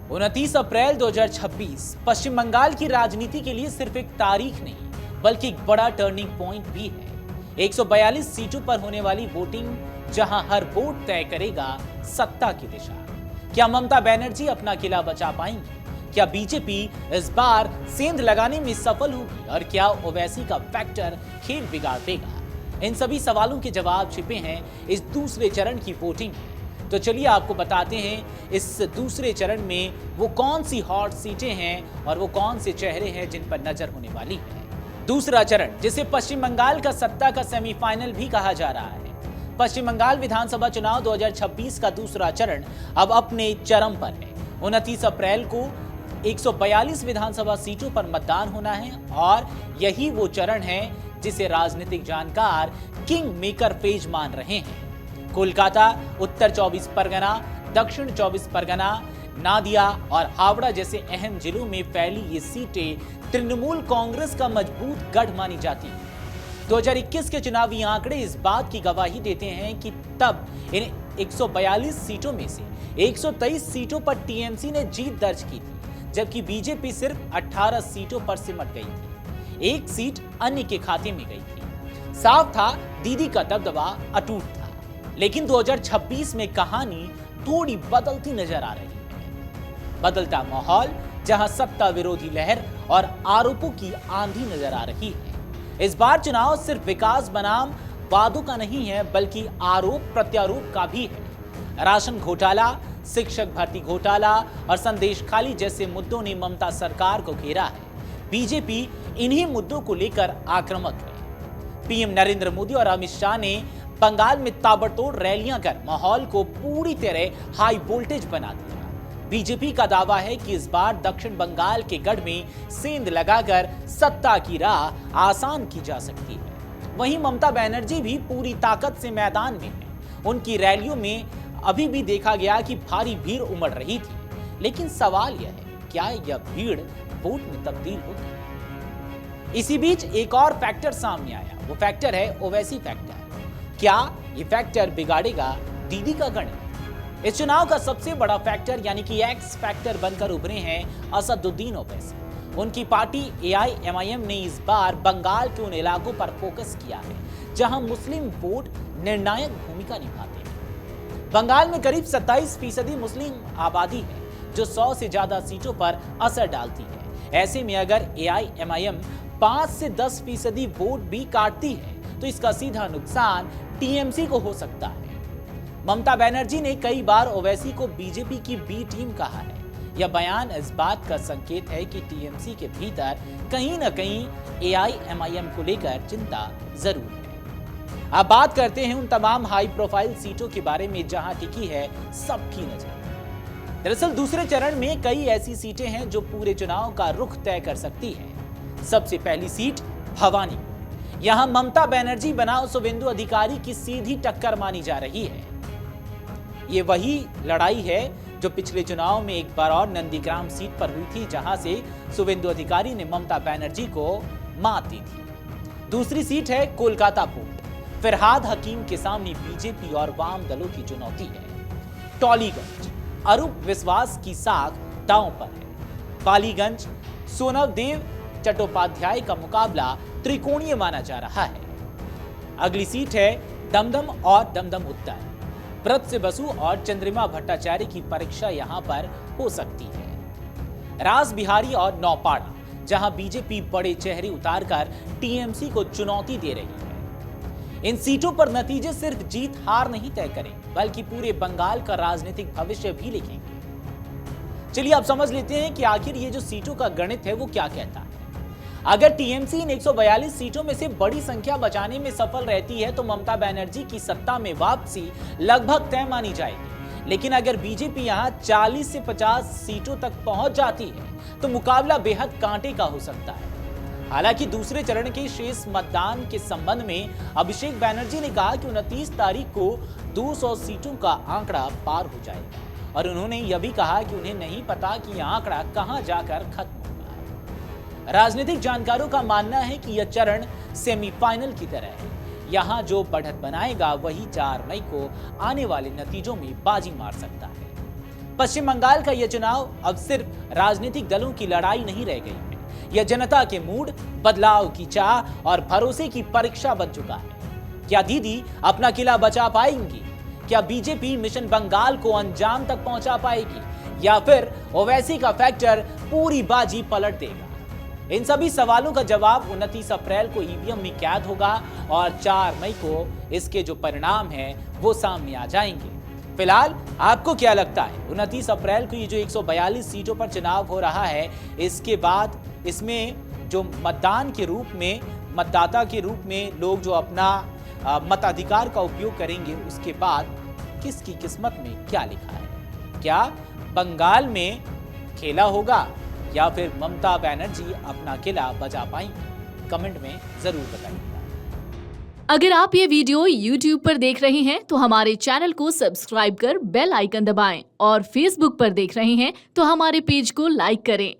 29 अप्रैल 2026 पश्चिम बंगाल की राजनीति के लिए सिर्फ एक तारीख नहीं बल्कि एक बड़ा टर्निंग पॉइंट भी है। 142 सीटों पर होने वाली वोटिंग, जहां हर वोट तय करेगा सत्ता की दिशा। क्या ममता बनर्जी अपना किला बचा पाएंगी? क्या बीजेपी इस बार सेंध लगाने में सफल होगी? और क्या ओवैसी का फैक्टर खेल बिगाड़ देगा? इन सभी सवालों के जवाब छिपे हैं इस दूसरे चरण की वोटिंग में। तो चलिए आपको बताते हैं इस दूसरे चरण में वो कौन सी हॉट सीटें हैं और वो कौन से चेहरे हैं जिन पर नजर होने वाली है। दूसरा चरण, जिसे पश्चिम बंगाल का सत्ता का सेमीफाइनल भी कहा जा रहा है। पश्चिम बंगाल विधानसभा चुनाव 2026 का दूसरा चरण अब अपने चरम पर है। 29 अप्रैल को 142 विधानसभा सीटों पर मतदान होना है और यही वो चरण है जिसे राजनीतिक जानकार किंग मेकर फेज मान रहे हैं। कोलकाता, उत्तर 24 परगना, दक्षिण 24 परगना, नादिया और हावड़ा जैसे अहम जिलों में फैली ये सीटें तृणमूल कांग्रेस का मजबूत गढ़ मानी जाती है। 2021 के चुनावी आंकड़े इस बात की गवाही देते हैं कि तब इन 142 सीटों में से 123 सीटों पर टीएमसी ने जीत दर्ज की थी, जबकि बीजेपी सिर्फ 18 सीटों पर सिमट गई थी। एक सीट अन्य के खाते में गई थी। साफ था दीदी का दबदबा अटूट था। लेकिन 2026 में कहानी थोड़ी बदलती नजर आ रही है। बदलता माहौल, जहां सत्ता विरोधी लहर और आरोपों की आंधी नजर आ रही है। इस बार चुनाव सिर्फ विकास बनाम वादों का नहीं है बल्कि आरोप प्रत्यारोप का भी है। राशन घोटाला, शिक्षक भर्ती घोटाला और संदेश खाली जैसे मुद्दों ने ममता सरकार को घेरा है। बीजेपी इन्हीं मुद्दों को लेकर आक्रामक है। पीएम नरेंद्र मोदी और अमित शाह ने बंगाल में ताबड़तोड़ रैलियां कर माहौल को पूरी तरह हाई वोल्टेज बना दिया। बीजेपी का दावा है कि इस बार दक्षिण बंगाल के गढ़ में सेंध लगाकर सत्ता की राह आसान की जा सकती है। वहीं ममता बनर्जी भी पूरी ताकत से मैदान में है। उनकी रैलियों में अभी भी देखा गया कि भारी भीड़ उमड़ रही थी। लेकिन सवाल यह है, क्या यह भीड़ वोट में तब्दील होगी? इसी बीच एक और फैक्टर सामने आया। वो फैक्टर है ओवैसी फैक्टर। क्या ये फैक्टर बिगाड़ेगा दीदी का गणित? इस चुनाव का सबसे बड़ा फैक्टर यानी कि एक्स फैक्टर बनकर उभरे हैं असदुद्दीन ओवैसी। उनकी पार्टी एआईएमआईएम ने इस बार बंगाल के उन इलाकों पर फोकस किया है जहां मुस्लिम वोट निर्णायक भूमिका निभाते हैं। बंगाल में करीब 27% मुस्लिम आबादी है जो 100 से ज्यादा सीटों पर असर डालती है। ऐसे में अगर एआईएमआईएम 5 से 10% वोट भी काटती है तो इसका सीधा नुकसान टीएमसी को हो सकता है। ममता बनर्जी ने कई बार ओवैसी को बीजेपी की बी टीम कहा है। यह बयान इस बात का संकेत है कि टीएमसी के भीतर कहीं न कहीं एआईएमआईएम को लेकर चिंता जरूर है। अब बात करते हैं उन तमाम हाई प्रोफाइल सीटों के बारे में जहां टिकी है सबकी नजर। दरअसल दूसरे चरण में कई ऐसी सीटें हैं जो पूरे चुनाव का रुख तय कर सकती है। सबसे पहली सीट भवानी। यहां ममता बनर्जी बनाम शुवेंदु अधिकारी की सीधी टक्कर मानी जा रही है। ये वही लड़ाई है जो पिछले चुनाव में एक बार और नंदीग्राम सीट पर हुई थी, जहां से शुवेंदु अधिकारी ने ममता बनर्जी को मात दी थी। दूसरी सीट है कोलकाता पोर्ट। फरहाद हकीम के सामने बीजेपी और वाम दलों की चुनौती है। टॉलीगंज, अरूप विश्वास की साख दांव पर है। पालीगंज, सोनवदेव चट्टोपाध्याय का मुकाबला त्रिकोणीय माना जा रहा है। अगली सीट है दमदम और दमदम उत्तर। व्रत से बसु और चंद्रिमा भट्टाचार्य की परीक्षा यहां पर हो सकती है। रास बिहारी और नौपाड़ा, जहां बीजेपी बड़े चेहरे उतारकर टीएमसी को चुनौती दे रही है। इन सीटों पर नतीजे सिर्फ जीत हार नहीं तय करेंगे बल्कि पूरे बंगाल का राजनीतिक भविष्य भी लिखेंगे। चलिए अब समझ लेते हैं कि आखिर ये जो सीटों का गणित है वो क्या कहता है। अगर टीएमसी इन 142 सीटों में से बड़ी संख्या बचाने में सफल रहती है तो ममता बनर्जी की सत्ता में वापसी लगभग तय मानी जाएगी। लेकिन अगर बीजेपी यहां 40 से 50 सीटों तक पहुंच जाती है तो मुकाबला बेहद कांटे का हो सकता है। हालांकि दूसरे चरण के शेष मतदान के संबंध में अभिषेक बनर्जी ने कहा कि 29 तारीख को 200 सीटों का आंकड़ा पार हो जाएगा और उन्होंने यह भी कहा कि उन्हें नहीं पता कि यह आंकड़ा कहां जाकर खत्म होगा। राजनीतिक जानकारों का मानना है कि यह चरण सेमीफाइनल की तरह है। यहां जो बढ़त बनाएगा वही 4 मई को आने वाले नतीजों में बाजी मार सकता है। पश्चिम बंगाल का यह चुनाव अब सिर्फ राजनीतिक दलों की लड़ाई नहीं रह गई है, यह जनता के मूड, बदलाव की चाह और भरोसे की परीक्षा बन चुका है। क्या दीदी अपना किला बचा पाएंगी? क्या बीजेपी मिशन बंगाल को अंजाम तक पहुंचा पाएगी, या फिर ओवैसी का फैक्टर पूरी बाजी पलट देगा? इन सभी सवालों का जवाब 29 अप्रैल को ईवीएम में कैद होगा और 4 मई को इसके जो परिणाम हैं वो सामने आ जाएंगे। फिलहाल आपको क्या लगता है, 29 अप्रैल को ये जो 142 सीटों पर चुनाव हो रहा है, इसके बाद इसमें जो मतदान के रूप में, मतदाता के रूप में लोग जो अपना मताधिकार का उपयोग करेंगे, उसके बाद किसकी किस्मत में क्या लिखा है? क्या बंगाल में खेला होगा या फिर ममता बनर्जी अपना किला बचा पाएंगी? कमेंट में जरूर बताइएगा। अगर आप ये वीडियो YouTube पर देख रहे हैं तो हमारे चैनल को सब्सक्राइब कर बेल आइकन दबाएं, और Facebook पर देख रहे हैं तो हमारे पेज को लाइक करें।